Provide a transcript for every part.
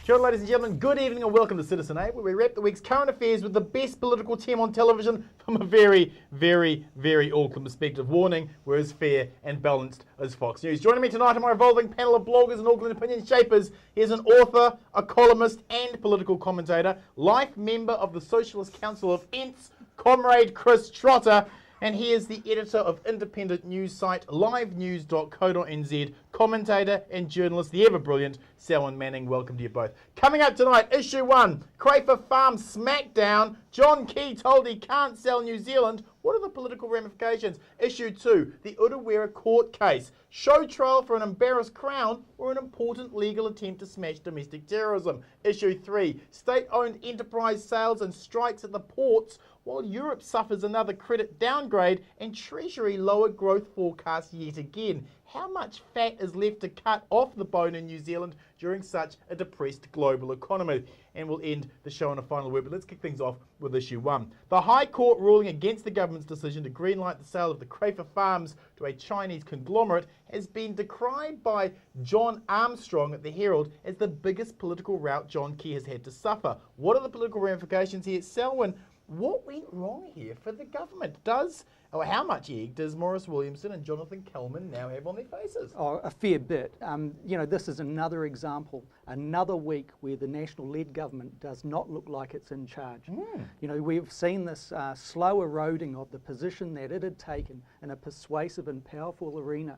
Kia ora, ladies and gentlemen, good evening and welcome to Citizen A, where we wrap the week's current affairs with the best political team on television from a very, very, very Auckland perspective. Warning, we're as fair and balanced as Fox News. Joining me tonight are my revolving panel of bloggers and Auckland opinion shapers. Here's an author, a columnist and political commentator, life member of the Socialist Council of Ents, Comrade Chris Trotter, and he is the editor of independent news site livenews.co.nz, commentator and journalist, the ever-brilliant Selwyn Manning. Welcome to you both. Coming up tonight, Issue 1, Crayfor Farm Smackdown. John Key told he can't sell New Zealand. What are the political ramifications? Issue 2, the Utawera court case. Show trial for an embarrassed Crown or an important legal attempt to smash domestic terrorism. Issue 3, state-owned enterprise sales and strikes at the ports while Europe suffers another credit downgrade and Treasury lower growth forecast yet again. How much fat is left to cut off the bone in New Zealand during such a depressed global economy? And we'll end the show on a final word, but let's kick things off with Issue 1. The High Court ruling against the government's decision to greenlight the sale of the Crayfor Farms to a Chinese conglomerate has been decried by John Armstrong at the Herald as the biggest political rout John Key has had to suffer. What are the political ramifications here? Selwyn, what went wrong here for the government? How much egg does Maurice Williamson and Jonathan Kelman now have on their faces? Oh, a fair bit. This is another example, another week where the national-led government does not look like it's in charge. We've seen this slow eroding of the position that it had taken in a persuasive and powerful arena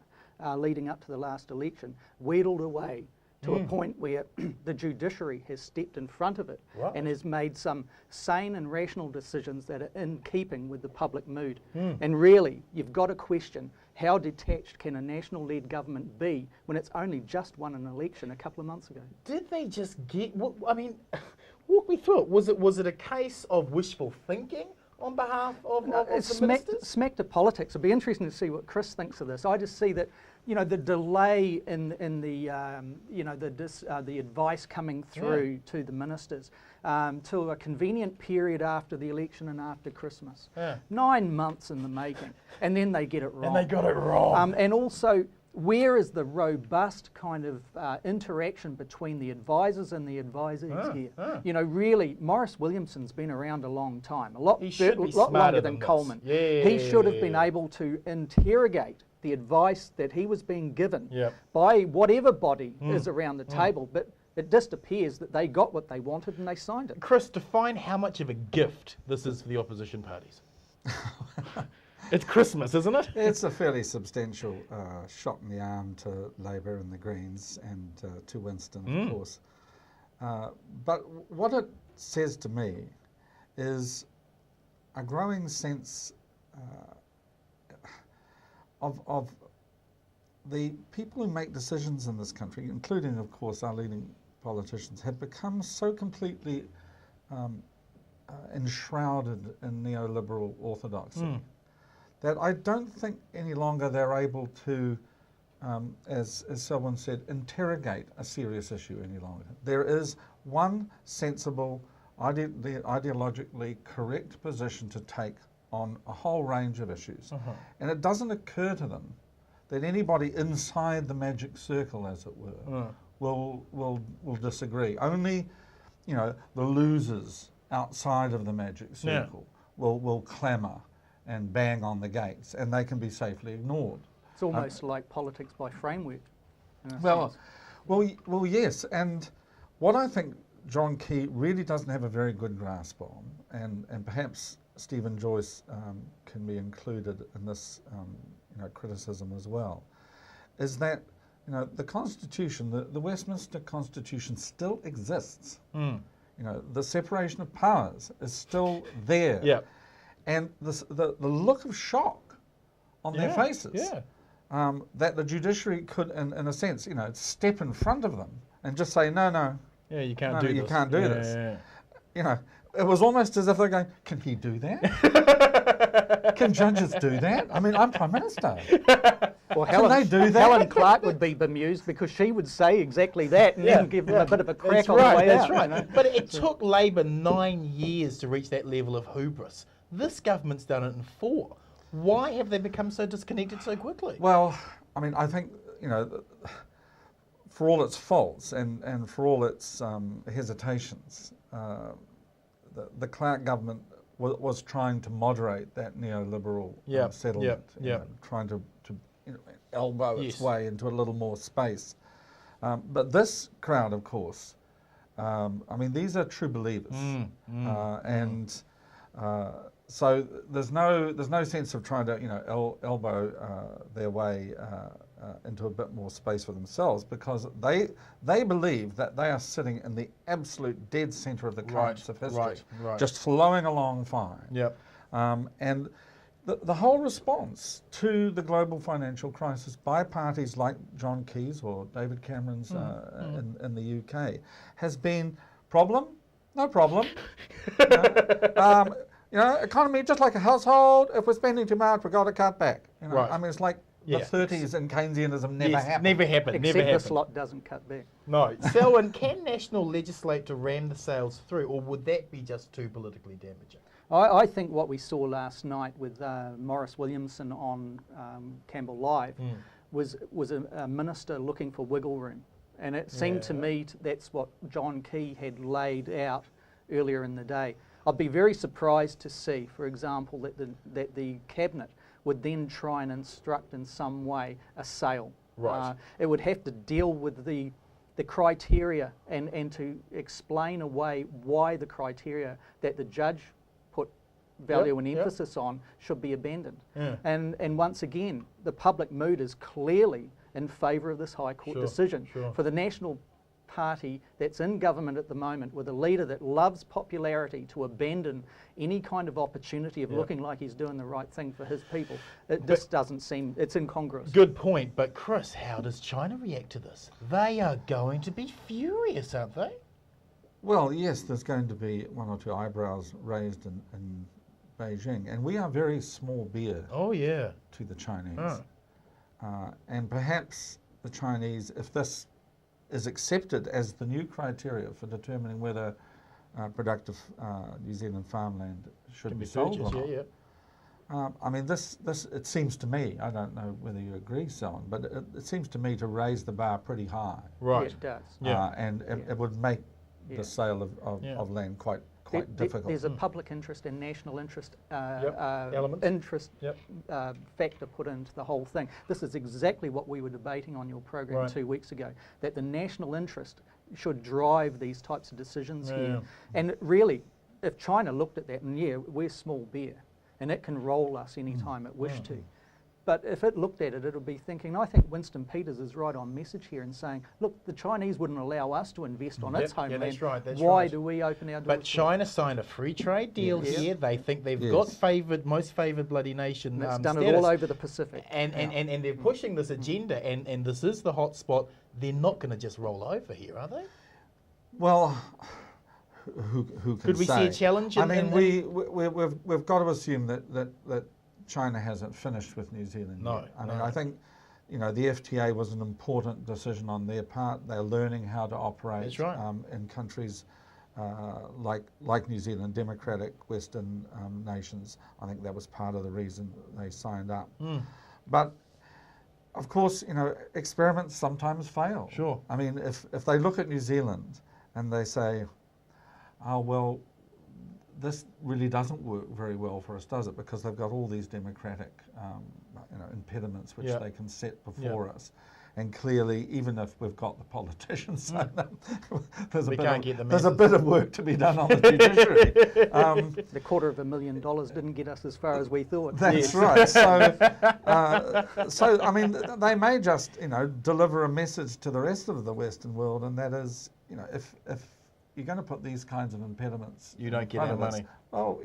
leading up to the last election, wheedled away to a point where the judiciary has stepped in front of it and has made some sane and rational decisions that are in keeping with the public mood. And really, you've got to question, how detached can a national-led government be when it's only just won an election a couple of months ago? Did they just get, walk me through it. Was it a case of wishful thinking on behalf of the ministers? Smack to politics. It'll be interesting to see what Chris thinks of this. I just see that, the delay in the advice coming through to the ministers to a convenient period after the election and after Christmas. 9 months in the making, and then they get it wrong. And they got it wrong. And also, where is the robust kind of interaction between the advisors and the advisees here? Really, Maurice Williamson's been around a long time, a lot longer than Coleman. He should have been able to interrogate the advice that he was being given by whatever body is around the table, but it just appears that they got what they wanted and they signed it. Chris, define how much of a gift this is for the opposition parties. It's Christmas, isn't it? It's a fairly substantial shot in the arm to Labour and the Greens and to Winston, of course. But what it says to me is a growing sense of the people who make decisions in this country, including, of course, our leading politicians, have become so completely enshrouded in neoliberal orthodoxy that I don't think any longer they're able to, as Selwyn said, interrogate a serious issue any longer. There is one sensible, ideologically correct position to take on a whole range of issues. And it doesn't occur to them that anybody inside the magic circle, as it were, will disagree. Only, the losers outside of the magic circle will clamour and bang on the gates, and they can be safely ignored. It's almost like politics by framework. Well, yes, and what I think John Key really doesn't have a very good grasp on, and perhaps Stephen Joyce can be included in this criticism as well, is that the Constitution, the Westminster Constitution, still exists. The separation of powers is still there. And the look of shock on their faces that the judiciary could, in a sense, step in front of them and just say, no, you can't do this. You can't do this. It was almost as if they're going, can he do that? Can judges do that? I mean, I'm Prime Minister. Well, can they do that? Helen Clark would be bemused because she would say exactly that and then give them a bit of a crack on the way out. That's right. But it took Labour 9 years to reach that level of hubris. This government's done it in 4. Why have they become so disconnected so quickly? Well, I mean, I think, for all its faults and for all its hesitations, the Clark government was trying to moderate that neoliberal settlement, trying to elbow its way into a little more space. But this crowd, of course, I mean, these are true believers, and so there's no sense of trying to elbow their way into a bit more space for themselves, because they believe that they are sitting in the absolute dead centre of the currents of history, just flowing along fine. Yep. And the whole response to the global financial crisis by parties like John Key's or David Cameron's in the UK has been problem, no problem. Economy just like a household. If we're spending too much, we've got to cut back. I mean, it's like the 30s and Keynesianism never happened. Never happened. Except this lot doesn't cut back. No. Selwyn, can National legislate to ram the sales through, or would that be just too politically damaging? I think what we saw last night with Maurice Williamson on Campbell Live was a minister looking for wiggle room. And it seemed to me that's what John Key had laid out earlier in the day. I'd be very surprised to see, for example, that the Cabinet would then try and instruct in some way a sale. Right. It would have to deal with the criteria and to explain away why the criteria that the judge put value and emphasis on should be abandoned. And once again, the public mood is clearly in favour of this High Court decision. For the National Party that's in government at the moment, with a leader that loves popularity, to abandon any kind of opportunity of looking like he's doing the right thing for his people, this doesn't seem, it's incongruous. Good point, but Chris, how does China react to this? They are going to be furious, aren't they? Well, yes, there's going to be one or two eyebrows raised in Beijing, and we are very small beer to the Chinese. And perhaps the Chinese, if this is accepted as the new criteria for determining whether productive New Zealand farmland should be sold or not. I mean, this it seems to me, I don't know whether you agree, Selwyn, but it seems to me to raise the bar pretty high. Right. Yeah, it does. And it would make the sale of land quite difficult. There's a public interest and national interest factor put into the whole thing. This is exactly what we were debating on your program 2 weeks ago, that the national interest should drive these types of decisions here. And really, if China looked at that, and we're small beer, and it can roll us any time it wished to. But if it looked at it, it would be thinking, I think Winston Peters is right on message here in saying, look, the Chinese wouldn't allow us to invest on its homeland. That's right. Why do we open our doors? But China signed a free trade deal here. They think they've got most favoured bloody nation It's done status. it all over the Pacific. And they're pushing this agenda, and this is the hot spot. They're not going to just roll over here, are they? Well, who can Could we say? see a challenge? I mean, we've got to assume that China hasn't finished with New Zealand yet. I mean, I think, the FTA was an important decision on their part. They're learning how to operate in countries like New Zealand, democratic Western nations. I think that was part of the reason they signed up. But of course, experiments sometimes fail. Sure. I mean, if they look at New Zealand and they say, oh, well, this really doesn't work very well for us, does it? Because they've got all these democratic impediments which they can set before us. And clearly, even if we've got the politicians saying that, there's a bit of work to be done on the judiciary. The $250,000 didn't get us as far as we thought. That's right. So I mean, they may just deliver a message to the rest of the Western world, and that is, if you're going to put these kinds of impediments, you don't get our money. Well,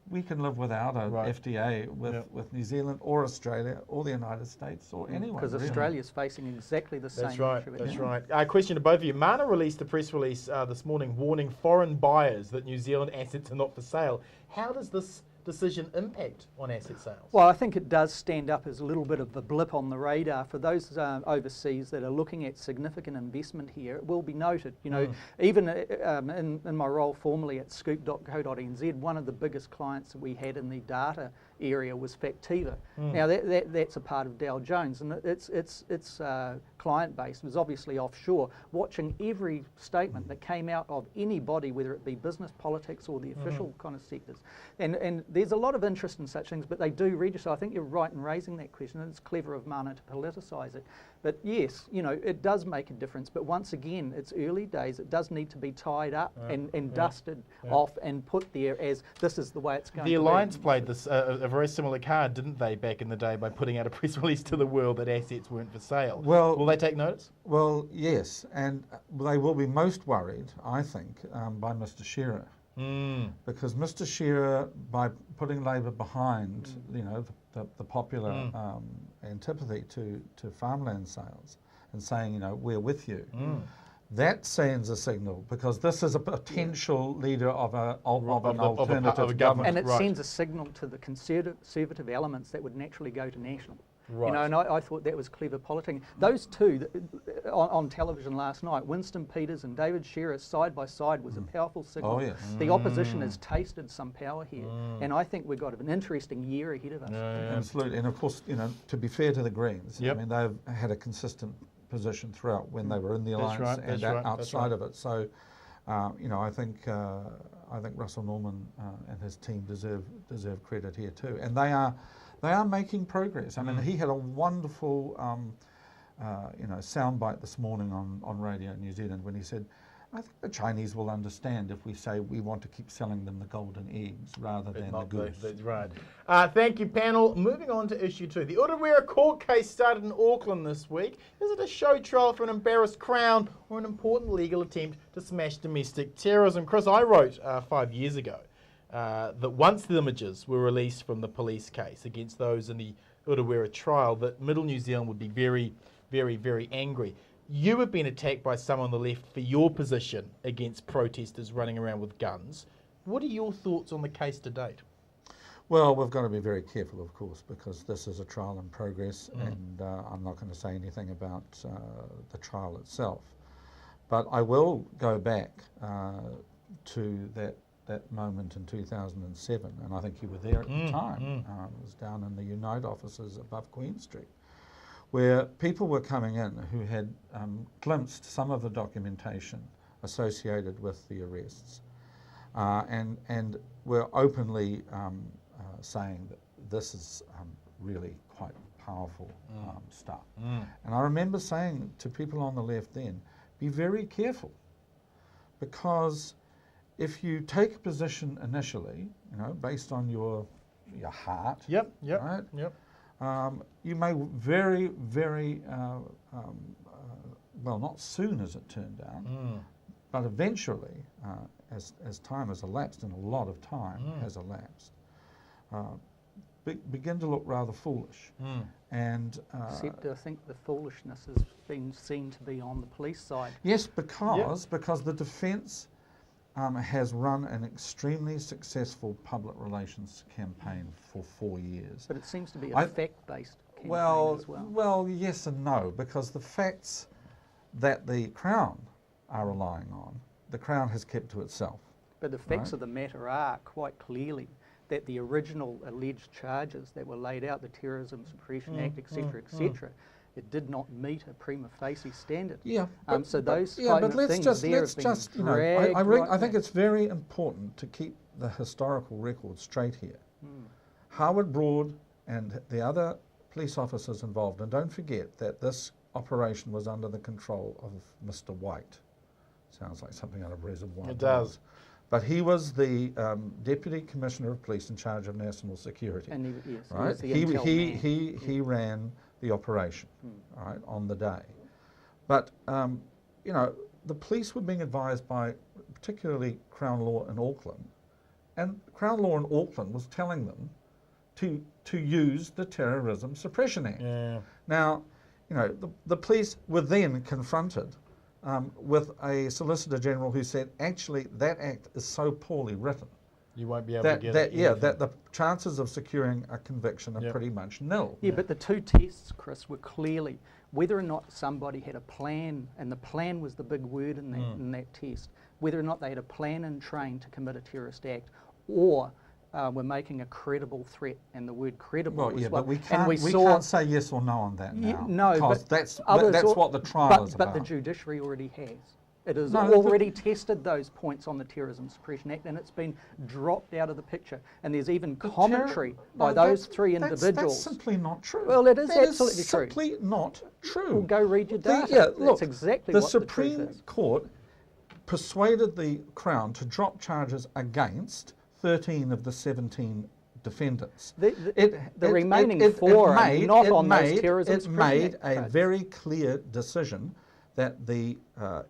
we can live without a FTA with New Zealand or Australia or the United States or anyone. Because Australia's facing exactly the same issue. That's right. Question to both of you. Mana released a press release this morning warning foreign buyers that New Zealand assets are not for sale. How does decision impact on asset sales? Well, I think it does stand up as a little bit of a blip on the radar for those overseas that are looking at significant investment here. It will be noted, you know, even in my role formerly at scoop.co.nz, one of the biggest clients that we had in the data area was Factiva. Now that's a part of Dow Jones, and its client base was obviously offshore, watching every statement that came out of anybody, whether it be business, politics, or the official kind of sectors. And there's a lot of interest in such things, but they do register. I think you're right in raising that question, and it's clever of Mana to politicise it. But yes, you know, it does make a difference. But once again, it's early days. It does need to be tied up and dusted off and put there as this is the way it's going to be. The Alliance played this a very similar card, didn't they, back in the day, by putting out a press release to the world that assets weren't for sale. Well, will they take notice? Well, yes, and they will be most worried, I think, by Mr. Shearer. Because Mr. Shearer, by putting Labour behind, you know, the popular antipathy to farmland sales and saying, you know, we're with you, that sends a signal, because this is a potential leader of an alternative government. And it sends a signal to the conservative elements that would naturally go to national. You know, and I thought that was clever politicking. Those two on television last night, Winston Peters and David Shearer, side by side, was a powerful signal. Oh, yes. The opposition has tasted some power here, and I think we've got an interesting year ahead of us. Absolutely, and of course, you know, to be fair to the Greens, I mean, they've had a consistent position throughout when they were in the alliance and outside of it. So, you know, I think Russell Norman and his team deserve credit here too, and they are making progress. I mean, he had a wonderful, you know, soundbite this morning on Radio New Zealand when he said, I think the Chinese will understand if we say we want to keep selling them the golden eggs rather than the goose. That's right. Thank you, panel. Moving on to issue 2. The Utawera court case started in Auckland this week. Is it a show trial for an embarrassed Crown or an important legal attempt to smash domestic terrorism? Chris, I wrote 5 years ago that once the images were released from the police case against those in the Utawera trial, that Middle New Zealand would be very, very, very angry. You have been attacked by some on the left for your position against protesters running around with guns. What are your thoughts on the case to date? Well, we've got to be very careful, of course, because this is a trial in progress, and I'm not going to say anything about the trial itself. But I will go back to that moment in 2007, and I think you were there at the time. It was down in the Unite offices above Queen Street, where people were coming in who had glimpsed some of the documentation associated with the arrests, and were openly saying that this is really quite powerful stuff. And I remember saying to people on the left then, be very careful, because if you take a position initially, you know, based on your heart, right? You may very, very, well, not soon as it turned out, but eventually, as time has elapsed, and a lot of time has elapsed, begin to look rather foolish. And except I think the foolishness has been seen to be on the police side. Yes, because the defence has run an extremely successful public relations campaign for 4 years. But it seems to be a fact-based campaign as well. Well, yes and no, because the facts that the Crown are relying on, the Crown has kept to itself. But the facts of the matter are quite clearly that the original alleged charges that were laid out, the Terrorism Suppression Act, etc., etc., it did not meet a prima facie standard. So those kind of things let's just, you know, I think it's very important to keep the historical record straight here. Howard Broad and the other police officers involved, and don't forget that this operation was under the control of Mr. White. Sounds like something out of Reservoir. It does. But he was the Deputy Commissioner of Police in charge of National Security. And he ran the operation, right, on the day. But, you know, the police were being advised by particularly Crown Law in Auckland, and Crown Law in Auckland was telling them to use the Terrorism Suppression Act. Now, you know, the police were then confronted with a Solicitor General who said, actually, that act is so poorly written You won't be able to get it. that the chances of securing a conviction are pretty much nil. Yeah, but the two tests, Chris, were clearly whether or not somebody had a plan, and the plan was the big word in that test, whether or not they had a plan and trained to commit a terrorist act, or were making a credible threat, and the word credible Well, was yeah, what, but we and can't say yes or no on that now. No, because but that's others what the trial is about. But the judiciary already has. It has No, already tested those points on the Terrorism Suppression Act, and it's been dropped out of the picture. And there's even commentary by those three individuals. That's simply not true. Well, it is That absolutely true. simply not true. Well, go read your data. That's exactly the what Supreme the truth is. Court persuaded the Crown to drop charges against 13 of the 17 defendants. The remaining four are not on those Terrorism Suppression It made Act a very clear decision that the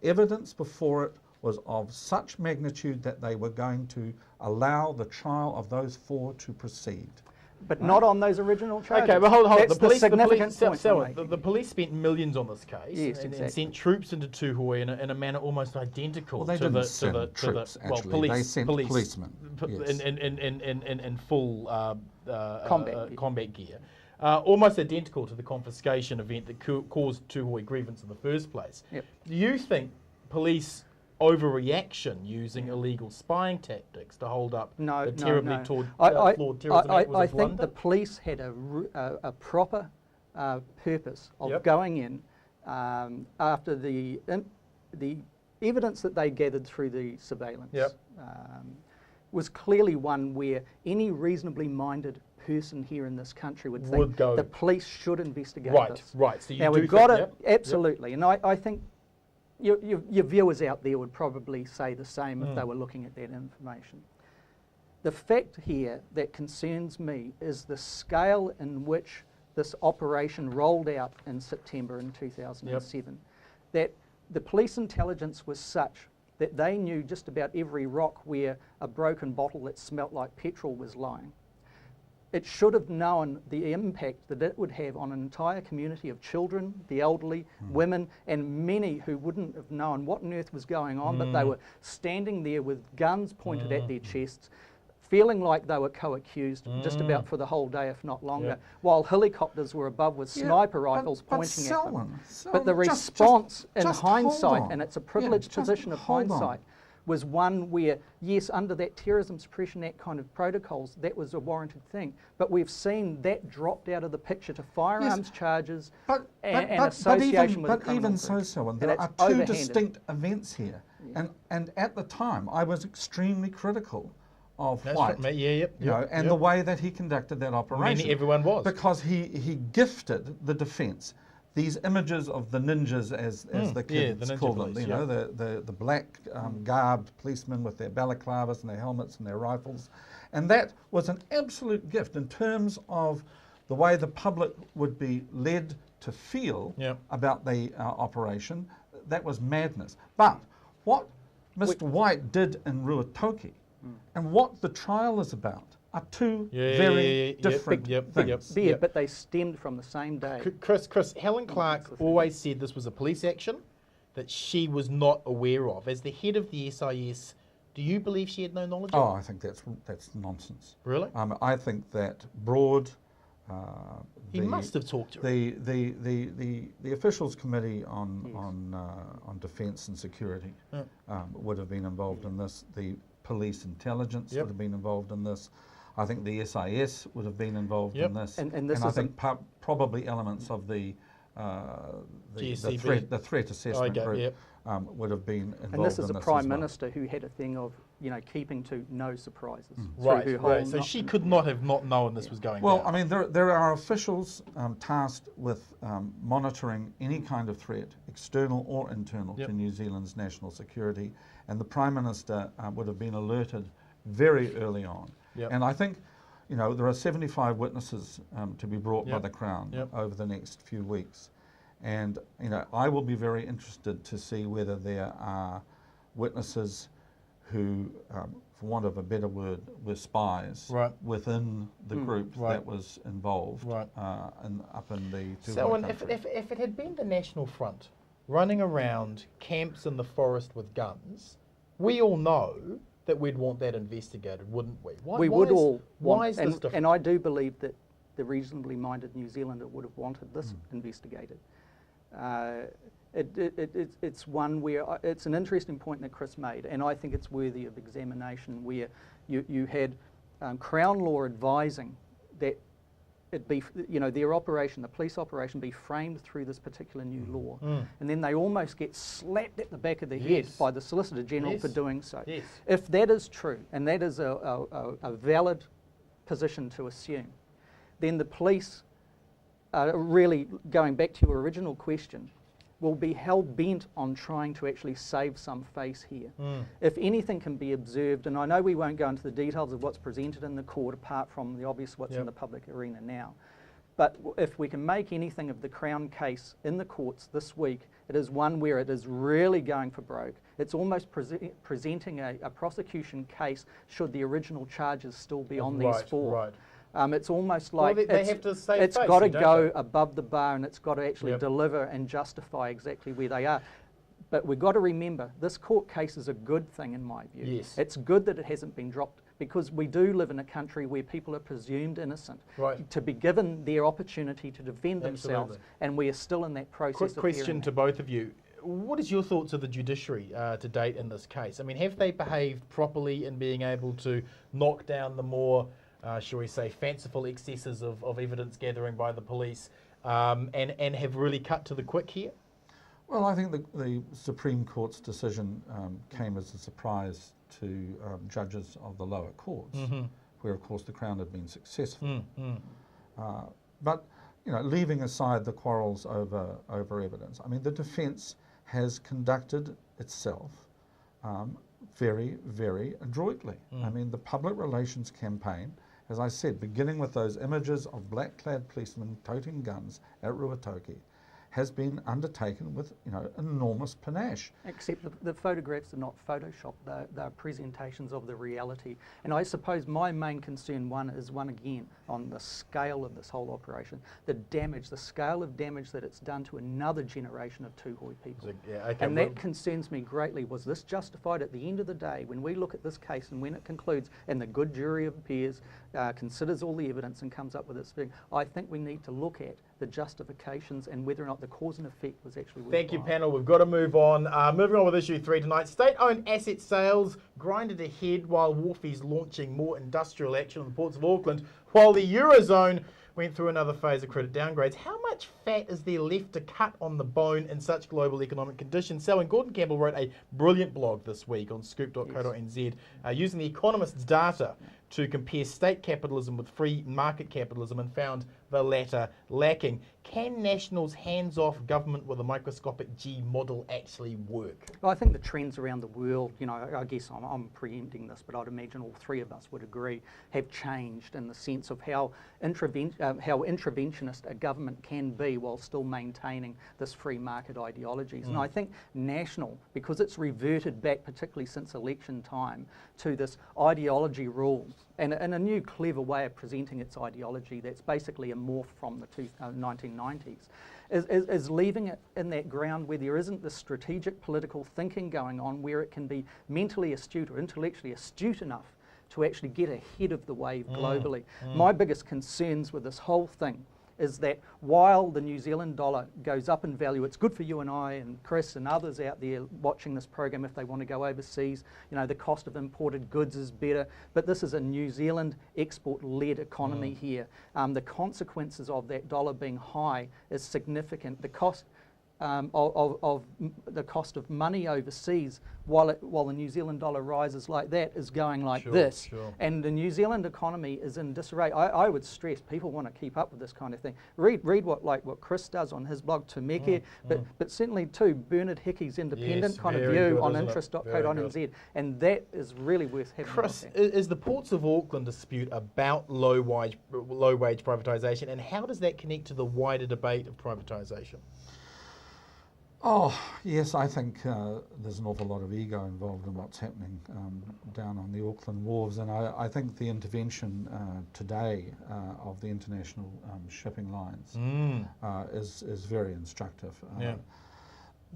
evidence before it was of such magnitude that they were going to allow the trial of those four to proceed. But not on those original charges. Okay, but hold on. That's the significant point I'm Selwyn, making. the police spent millions on this case Yes, and exactly. sent troops into Tuhoi in a manner almost identical Well, they to didn't the send troops, actually. police. They sent policemen, yes. in full Combat gear. Almost identical to the confiscation event that caused Tuhoi grievance in the first place. Yep. Do you think police overreaction using illegal spying tactics to hold up the terribly flawed terrorism act was a I think blunder? the police had a proper purpose of going in after the evidence that they gathered through the surveillance was clearly one where any reasonably minded person here in this country would think the police should investigate this. Right. So you now do we've got think, it absolutely, and I think your viewers out there would probably say the same if they were looking at that information. The fact here that concerns me is the scale in which this operation rolled out in September in 2007. That the police intelligence was such that they knew just about every rock where a broken bottle that smelt like petrol was lying. It should have known the impact that it would have on an entire community of children, the elderly, women, and many who wouldn't have known what on earth was going on, but they were standing there with guns pointed at their chests, feeling like they were co-accused just about for the whole day, if not longer, while helicopters were above with sniper rifles pointing at them. But the response in hindsight, and it's a privileged position of hindsight, was one where, yes, under that Terrorism Suppression Act kind of protocols, that was a warranted thing. But we've seen that dropped out of the picture to firearms charges and association with a criminal But even group. so, there are two distinct events here. And at the time, I was extremely critical of White, and the way that he conducted that operation. Everyone was. Because he gifted the defence these images of the ninjas, as the kids call them, police, the black garbed policemen with their balaclavas and their helmets and their rifles. And that was an absolute gift in terms of the way the public would be led to feel about the operation. That was madness. But what Mr. White did in Ruatoki and what the trial is about are two very different things. But they stemmed from the same day. Chris, Helen Clark always said this was a police action that she was not aware of. As the head of the SIS, do you believe she had no knowledge of? Oh, I think that's nonsense. Really? I think that Broad... he must have talked to her. The officials committee on defence and security would have been involved in this. The police intelligence would have been involved in this. I think the SIS would have been involved in this, and I think probably elements of the threat assessment group would have been involved. And this is in a this prime as well. minister who had a thing of keeping to no surprises. Right. So she could not have not known this was going down. Well, I mean, there are officials tasked with monitoring any kind of threat, external or internal, to New Zealand's national security, and the Prime Minister would have been alerted very early on. And I think, there are 75 witnesses to be brought by the Crown over the next few weeks. And, I will be very interested to see whether there are witnesses who, for want of a better word, were spies within the group that was involved up in the So if it had been the National Front running around camps in the forest with guns, we all know that we'd want that investigated, wouldn't we? We would all want, why is this different? and I do believe that the reasonably minded New Zealander would have wanted this investigated. It's one where it's an interesting point that Chris made, and I think it's worthy of examination, where you had Crown Law advising that it be, their operation, the police operation, be framed through this particular new law, and then they almost get slapped at the back of the head by the Solicitor General for doing so. Yes. If that is true, and that is a valid position to assume, then the police, really going back to your original question, will be hell-bent on trying to actually save some face here. If anything can be observed, and I know we won't go into the details of what's presented in the court apart from the obvious what's in the public arena now, but if we can make anything of the Crown case in the courts this week, it is one where it is really going for broke. It's almost presenting a prosecution case should the original charges still be on these four. Right. It's almost like they have to save it's face, got to don't go they? above the bar, and it's got to actually deliver and justify exactly where they are. But we've got to remember, this court case is a good thing in my view. Yes. It's good that it hasn't been dropped, because we do live in a country where people are presumed innocent, to be given their opportunity to defend themselves, and we are still in that process. Quick question to both of you. What is your thoughts of the judiciary to date in this case? I mean, have they behaved properly in being able to knock down the more shall we say, fanciful excesses of evidence gathering by the police, and have really cut to the quick here? Well, I think the Supreme Court's decision came as a surprise to judges of the lower courts, where, of course, the Crown had been successful. But, leaving aside the quarrels over evidence, I mean, the defence has conducted itself very, very adroitly. I mean, the public relations campaign, as I said, beginning with those images of black-clad policemen toting guns at Ruatoki, has been undertaken with, enormous panache. Except the photographs are not photoshopped, they're presentations of the reality. And I suppose my main concern is one again on the scale of this whole operation, the scale of damage that it's done to another generation of Tūhoe people. And that concerns me greatly. Was this justified at the end of the day, when we look at this case and when it concludes and the good jury of peers considers all the evidence and comes up with its verdict? I think we need to look at the justifications and whether or not the cause and effect was actually worthwhile. Thank you, panel. We've got to move on. Moving on with issue 3 tonight. State-owned asset sales grinded ahead while Wharfies launching more industrial action on the ports of Auckland, while the Eurozone went through another phase of credit downgrades. How much fat is there left to cut on the bone in such global economic conditions? Selwyn, Gordon Campbell wrote a brilliant blog this week on scoop.co.nz using the Economist's data to compare state capitalism with free market capitalism and found the latter lacking. Can National's hands-off government with a microscopic G model actually work? Well, I think the trends around the world, I guess I'm preempting this, but I'd imagine all three of us would agree, have changed in the sense of how interventionist a government can be while still maintaining this free market ideologies. And I think National, because it's reverted back, particularly since election time, to this ideology rule, and a new clever way of presenting its ideology that's basically a morph from the 1990s, is leaving it in that ground where there isn't the strategic political thinking going on, where it can be mentally astute or intellectually astute enough to actually get ahead of the wave globally. My biggest concerns with this whole thing is that while the New Zealand dollar goes up in value, it's good for you and I and Chris and others out there watching this program if they want to go overseas. The cost of imported goods is better, but this is a New Zealand export-led economy here. The consequences of that dollar being high is significant. The cost the cost of money overseas while the New Zealand dollar rises like that is going like this. And the New Zealand economy is in disarray. I would stress people want to keep up with this kind of thing. Read what Chris does on his blog, Tumeke, but certainly too Bernard Hickey's independent kind of view on interest.co.nz, and that is really worth having. Chris, is the Ports of Auckland dispute about low wage privatisation, and how does that connect to the wider debate of privatisation? Oh, yes, I think there's an awful lot of ego involved in what's happening down on the Auckland wharves, and I think the intervention today of the international shipping lines is very instructive.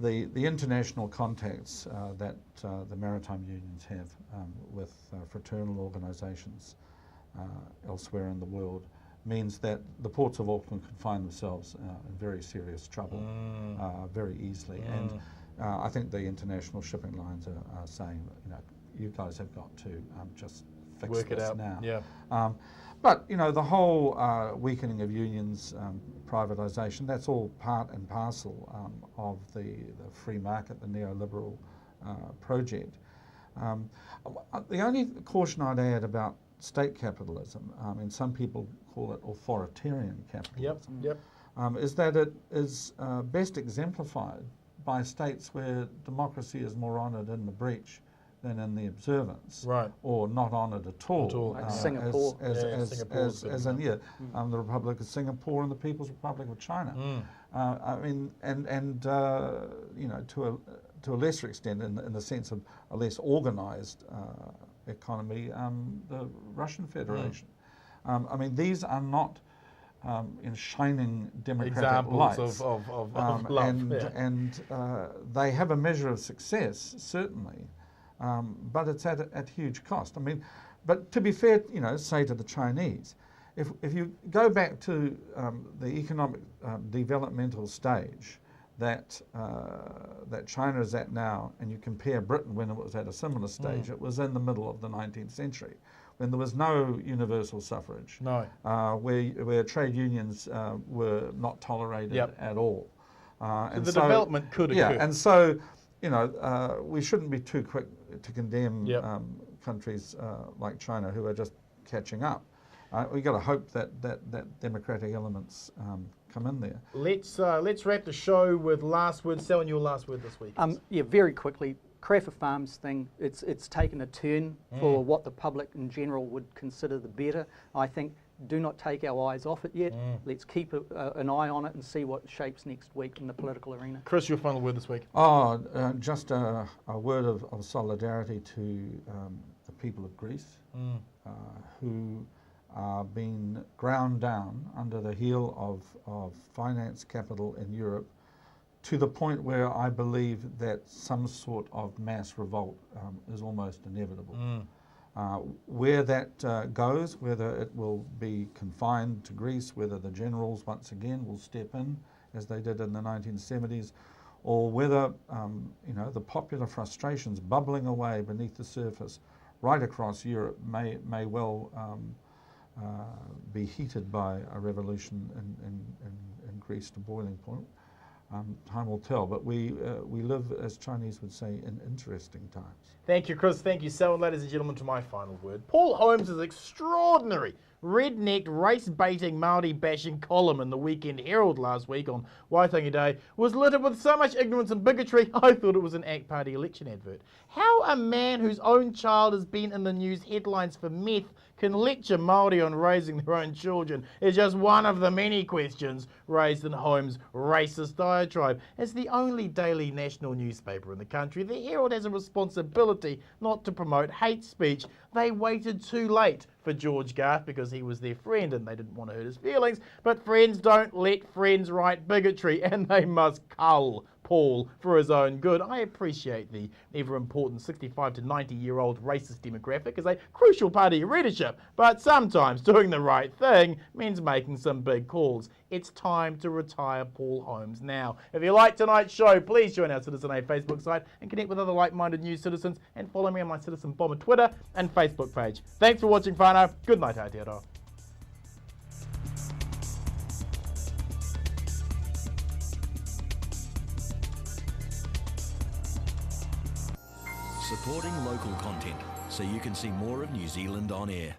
the international contacts that the maritime unions have with fraternal organisations elsewhere in the world means that the ports of Auckland could find themselves in very serious trouble very easily. And I think the international shipping lines are saying, you guys have got to just fix Work it this out now. Yeah. But the whole weakening of unions, privatisation, that's all part and parcel of the free market, the neoliberal project. The only caution I'd add about state capitalism, and some people call it authoritarian capitalism, Yep. is that it is best exemplified by states where democracy is more honoured in the breach than in the observance, Right. or not honoured at all. Like Singapore. As in the Republic of Singapore and the People's Republic of China. I mean, to a lesser extent, in the sense of a less organised economy, the Russian Federation. I mean, these are not in shining democratic Examples lights. of love. And they have a measure of success, certainly, but it's at huge cost. I mean, but to be fair, say to the Chinese, if you go back to the economic developmental stage that China is at now, and you compare Britain when it was at a similar stage, it was in the middle of the 19th century, when there was no universal suffrage, where trade unions were not tolerated at all. And the development could occur. Yeah, and so, we shouldn't be too quick to condemn countries like China who are just catching up. We've got to hope that democratic elements come in there. Let's wrap the show with last word. Selwyn, your last word this week. Yeah, very quickly. Crafter Farms thing, it's taken a turn for what the public in general would consider the better. I think do not take our eyes off it yet. Let's keep an eye on it and see what shapes next week in the political arena. Chris, your final word this week. Just a word of solidarity to the people of Greece who are being ground down under the heel of finance capital in Europe, to the point where I believe that some sort of mass revolt is almost inevitable. Where that goes, whether it will be confined to Greece, whether the generals once again will step in, as they did in the 1970s, or whether the popular frustrations bubbling away beneath the surface right across Europe may well be heated by a revolution in Greece to boiling point. Time will tell, but we live, as Chinese would say, in interesting times. Thank you, Chris. Thank you, Selwyn. Ladies and gentlemen, to my final word. Paul Holmes' extraordinary red-necked, race-baiting, Māori-bashing column in the Weekend Herald last week on Waitangi Day was littered with so much ignorance and bigotry, I thought it was an ACT Party election advert. How a man whose own child has been in the news headlines for meth can lecture Māori on raising their own children is just one of the many questions raised in Holmes' racist diatribe. As the only daily national newspaper in the country, the Herald has a responsibility not to promote hate speech. They waited too late for George Garth because he was their friend and they didn't want to hurt his feelings. But friends don't let friends write bigotry, and they must cull Paul for his own good. I appreciate the ever-important 65 to 90-year-old racist demographic as a crucial part of your readership, but sometimes doing the right thing means making some big calls. It's time to retire Paul Holmes now. If you like tonight's show, please join our Citizen A Facebook site and connect with other like-minded news citizens, and follow me on my Citizen Bomber Twitter and Facebook page. Thanks for watching, whānau. Good night, Aotearoa. Supporting local content so you can see more of New Zealand on air.